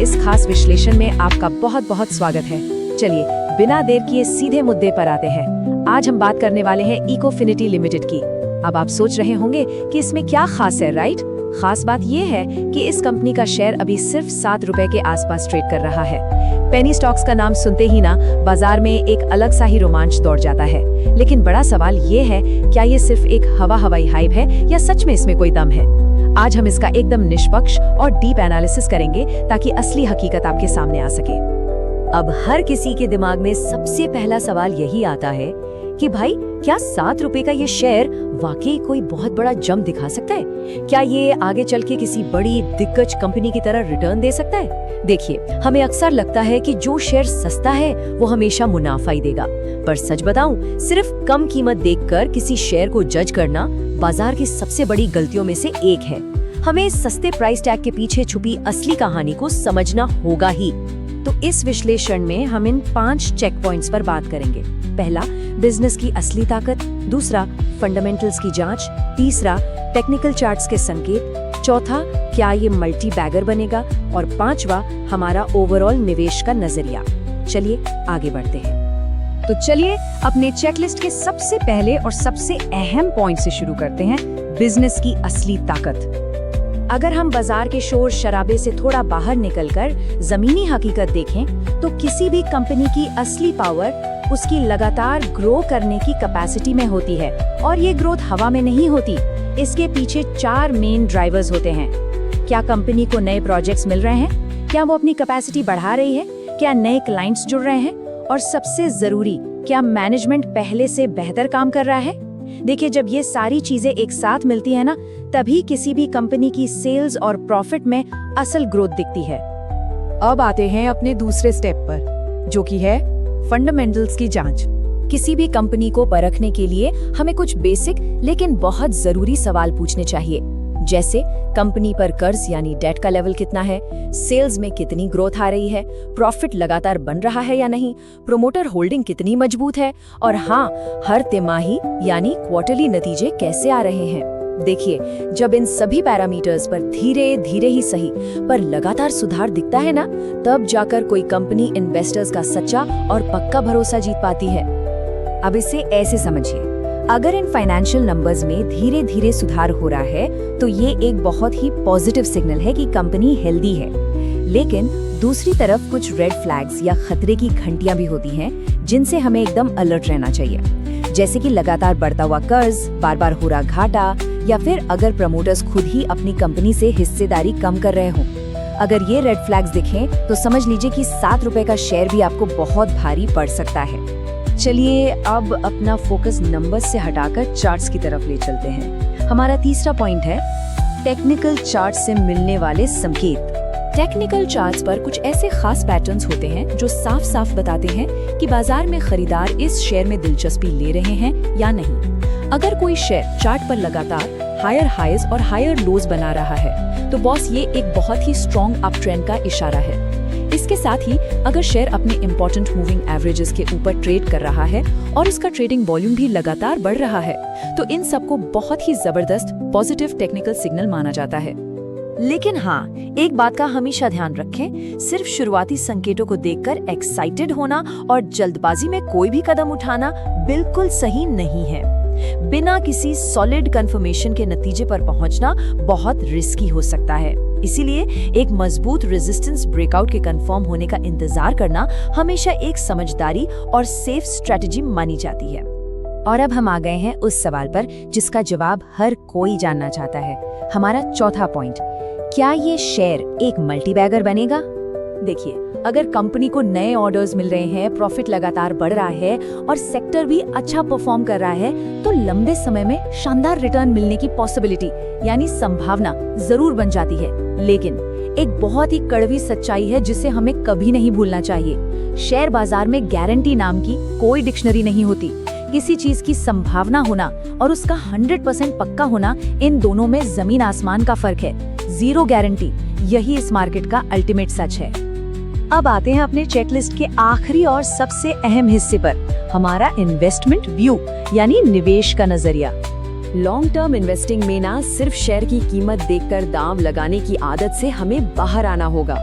इस खास विश्लेषण में आपका बहुत बहुत स्वागत है। चलिए बिना देर किए सीधे मुद्दे पर आते हैं। आज हम बात करने वाले हैं इकोफिनिटी लिमिटेड की। अब आप सोच रहे होंगे कि इसमें क्या खास है, राइट? खास बात यह है कि इस कंपनी का शेयर अभी सिर्फ 7 रुपए के आसपास ट्रेड कर रहा है। पेनी स्टॉक्स का नाम सुनते ही ना बाजार में एक अलग सा ही रोमांच दौड़ जाता है। लेकिन बड़ा सवाल ये है, क्या ये सिर्फ एक हवाई हाइप है या सच में इसमें कोई दम है? आज हम इसका एकदम निष्पक्ष और डीप एनालिसिस करेंगे ताकि असली हकीकत आपके सामने आ सके। अब हर किसी के दिमाग में सबसे पहला सवाल यही आता है कि भाई क्या 7 रुपए का ये शेयर वाकई कोई बहुत बड़ा जंप दिखा सकता है? क्या ये आगे चल के किसी बड़ी दिग्गज कंपनी की तरह रिटर्न दे सकता है? देखिए, हमें अक्सर लगता है कि जो शेयर सस्ता है वो हमेशा मुनाफा ही देगा, पर सच बताऊं, सिर्फ कम कीमत देखकर किसी शेयर को जज करना बाजार की सबसे बड़ी गलतियों में से एक है। हमें इस सस्ते प्राइस टैग के पीछे छुपी असली कहानी को समझना होगा ही। तो इस विश्लेषण में हम इन 5 चेक पॉइंट्स पर बात करेंगे। पहला, बिजनेस की असली ताकत। दूसरा, फंडामेंटल्स की जांच। तीसरा, टेक्निकल चार्ट्स के संकेत। चौथा, क्या ये मल्टी बैगर बनेगा? और पांचवा, हमारा ओवरऑल निवेश का नजरिया। चलिए आगे बढ़ते हैं। तो चलिए अपने चेकलिस्ट के सबसे पहले और सबसे अहम पॉइंट से शुरू करते हैं, बिजनेस की असली ताकत। अगर हम बाजार के शोर शराबे से थोड़ा बाहर निकलकर जमीनी हकीकत देखें, तो किसी भी कंपनी की असली पावर उसकी लगातार ग्रो करने की कैपेसिटी में होती है। और ये ग्रोथ हवा में नहीं होती। इसके पीछे 4 मेन ड्राइवर्स होते हैं। क्या कंपनी को नए प्रोजेक्ट्स मिल रहे हैं? क्या वो अपनी कैपेसिटी बढ़ा रही है? क्या नए क्लाइंट्स जुड़ रहे हैं? और सबसे जरूरी, क्या मैनेजमेंट पहले से बेहतर काम कर रहा है? देखिए, जब ये सारी चीजें एक साथ मिलती है ना, तभी किसी भी कंपनी की सेल्स और प्रॉफिट में असल ग्रोथ दिखती है। अब आते हैं अपने दूसरे स्टेप पर, जो कि है फंडामेंटल्स की जांच। किसी भी कंपनी को परखने के लिए हमें कुछ बेसिक लेकिन बहुत जरूरी सवाल पूछने चाहिए, जैसे कंपनी पर कर्ज यानी डेट का लेवल कितना है, सेल्स में कितनी ग्रोथ आ रही है, प्रॉफिट लगातार बन रहा है या नहीं, प्रोमोटर होल्डिंग कितनी मजबूत है, और हाँ, हर तिमाही यानी क्वार्टरली नतीजे कैसे आ रहे हैं। देखिए, जब इन सभी पैरामीटर्स पर धीरे धीरे ही सही पर लगातार सुधार दिखता है ना, तब जाकर कोई कंपनी इन्वेस्टर्स का सच्चा और पक्का भरोसा जीत पाती है। अब इसे ऐसे समझिए, अगर इन फाइनेंशियल नंबर्स में धीरे धीरे सुधार हो रहा है, तो ये एक बहुत ही पॉजिटिव सिग्नल है कि कंपनी हेल्दी है। लेकिन दूसरी तरफ कुछ रेड फ्लैग्स या खतरे की घंटियां भी होती हैं, जिनसे हमें एकदम अलर्ट रहना चाहिए। जैसे कि लगातार बढ़ता हुआ कर्ज, बार बार हो रहा घाटा, या फिर अगर प्रमोटर्स खुद ही अपनी कंपनी से हिस्सेदारी कम कर रहे हों। अगर ये रेड फ्लैग्स दिखें, तो समझ लीजिए कि 7 रुपए का शेयर भी आपको बहुत भारी पड़ सकता है। चलिए अब अपना फोकस नंबर्स से हटाकर चार्ट्स की तरफ ले चलते हैं। हमारा तीसरा पॉइंट है टेक्निकल चार्ट से मिलने वाले संकेत। टेक्निकल चार्ट्स पर कुछ ऐसे खास पैटर्न्स होते हैं जो साफ साफ बताते हैं कि बाजार में खरीदार इस शेयर में दिलचस्पी ले रहे हैं या नहीं। अगर कोई शेयर चार्ट पर लगातार हायर हाईज और हायर लोज बना रहा है, तो बॉस ये एक बहुत ही स्ट्रॉन्ग अप ट्रेंड का इशारा है। इसके साथ ही अगर शेयर अपने इंपॉर्टेंट मूविंग एवरेजेस के ऊपर ट्रेड कर रहा है और इसका ट्रेडिंग वॉल्यूम भी लगातार बढ़ रहा है, तो इन सबको बहुत ही जबरदस्त पॉजिटिव टेक्निकल सिग्नल माना जाता है। लेकिन हाँ, एक बात का हमेशा ध्यान रखें, सिर्फ शुरुआती संकेतों को देखकर एक्साइटेड होना और जल्दबाजी में कोई भी कदम उठाना बिल्कुल सही नहीं है। बिना किसी सॉलिड कंफर्मेशन के नतीजे पर पहुंचना बहुत रिस्की हो सकता है। इसीलिए एक मजबूत रेजिस्टेंस ब्रेकआउट के कंफर्म होने का इंतजार करना हमेशा एक समझदारी और सेफ स्ट्रेटजी मानी जाती है। और अब हम आ गए हैं उस सवाल पर जिसका जवाब हर कोई जानना चाहता है। हमारा चौथा पॉइंट, क्या ये शेयर एक मल्टीबैगर बनेगा? देखिए, अगर कंपनी को नए ऑर्डर्स मिल रहे हैं, प्रॉफिट लगातार बढ़ रहा है और सेक्टर भी अच्छा परफॉर्म कर रहा है, तो लंबे समय में शानदार रिटर्न मिलने की पॉसिबिलिटी यानी संभावना जरूर बन जाती है। लेकिन एक बहुत ही कड़वी सच्चाई है जिसे हमें कभी नहीं भूलना चाहिए। शेयर बाजार में गारंटी नाम की कोई डिक्शनरी नहीं होती। किसी चीज की संभावना होना और उसका 100% पक्का होना, इन दोनों में जमीन आसमान का फर्क है। 0 गारंटी, यही इस मार्केट का अल्टीमेट सच है। अब आते हैं अपने चेकलिस्ट के आखिरी और सबसे अहम हिस्से पर, हमारा इन्वेस्टमेंट व्यू यानी निवेश का नजरिया। लॉन्ग टर्म इन्वेस्टिंग में ना सिर्फ शेयर की कीमत देखकर दांव लगाने की आदत से हमें बाहर आना होगा।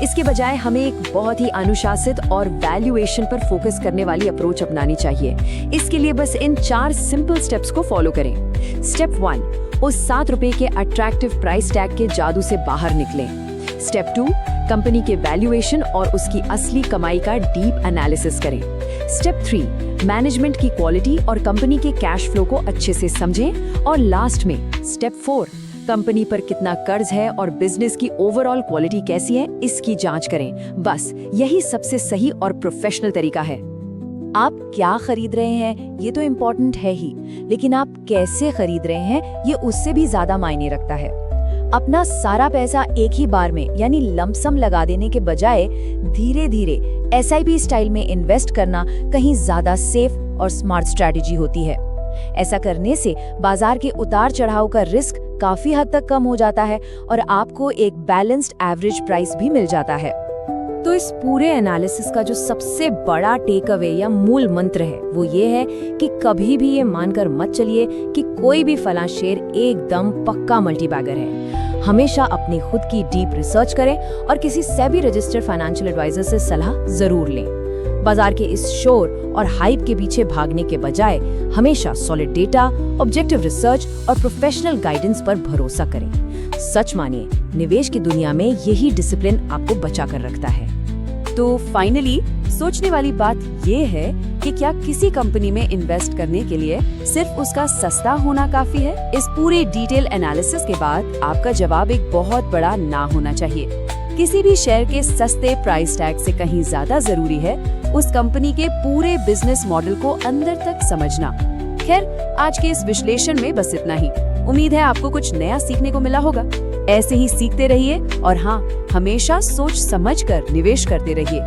इसके बजाय हमें एक बहुत ही अनुशासित और वैल्यूएशन पर फोकस करने वाली अप्रोच अपनानी चाहिए। इसके लिए बस इन 4 सिंपल स्टेप्स को फॉलो करें। स्टेप 1, उस 7 रुपए के अट्रैक्टिव प्राइस टैग के जादू से बाहर निकलें। स्टेप 2, कंपनी के वैल्यूएशन और उसकी असली कमाई का डीप एनालिसिस करें। स्टेप 3, मैनेजमेंट की क्वालिटी और कंपनी के कैश फ्लो को अच्छे से समझें। और लास्ट में स्टेप 4, कंपनी पर कितना कर्ज है और बिजनेस की ओवरऑल क्वालिटी कैसी है, इसकी जांच करें। बस यही सबसे सही और प्रोफेशनल तरीका है। आप क्या खरीद रहे हैं ये तो इम्पोर्टेंट है ही, लेकिन आप कैसे खरीद रहे हैं ये उससे भी ज्यादा मायने रखता है। अपना सारा पैसा एक ही बार में यानी लमसम लगा देने के बजाय धीरे धीरे SIP स्टाइल में इन्वेस्ट करना कहीं ज्यादा सेफ और स्मार्ट स्ट्रैटेजी होती है। ऐसा करने से बाजार के उतार चढ़ाव का रिस्क काफी हद तक कम हो जाता है और आपको एक बैलेंस्ड एवरेज प्राइस भी मिल जाता है। तो इस पूरे एनालिसिस का जो सबसे बड़ा टेक अवे या मूल मंत्र है वो ये है कि कभी भी ये मानकर मत चलिए कि कोई भी फलां शेयर एकदम पक्का मल्टीबैगर है। हमेशा अपनी खुद की डीप रिसर्च करें और किसी सेबी रजिस्टर्ड फाइनेंशियल एडवाइजर से सलाह जरूर लें। बाजार के इस शोर और हाइप के पीछे भागने के बजाय हमेशा सॉलिड डेटा, ऑब्जेक्टिव रिसर्च और प्रोफेशनल गाइडेंस पर भरोसा करें। सच मानिए, निवेश की दुनिया में यही डिसिप्लिन आपको बचा कर रखता है। तो फाइनली सोचने वाली बात ये है कि क्या किसी कंपनी में इन्वेस्ट करने के लिए सिर्फ उसका सस्ता होना काफी है? इस पूरे डिटेल एनालिसिस के बाद आपका जवाब एक बहुत बड़ा ना होना चाहिए। किसी भी शेयर के सस्ते प्राइस टैग से कहीं ज्यादा जरूरी है उस कंपनी के पूरे बिजनेस मॉडल को अंदर तक समझना। खैर, आज के इस विश्लेषण में बस इतना ही। उम्मीद है आपको कुछ नया सीखने को मिला होगा। ऐसे ही सीखते रहिए और हाँ, हमेशा सोच समझकर निवेश करते रहिए।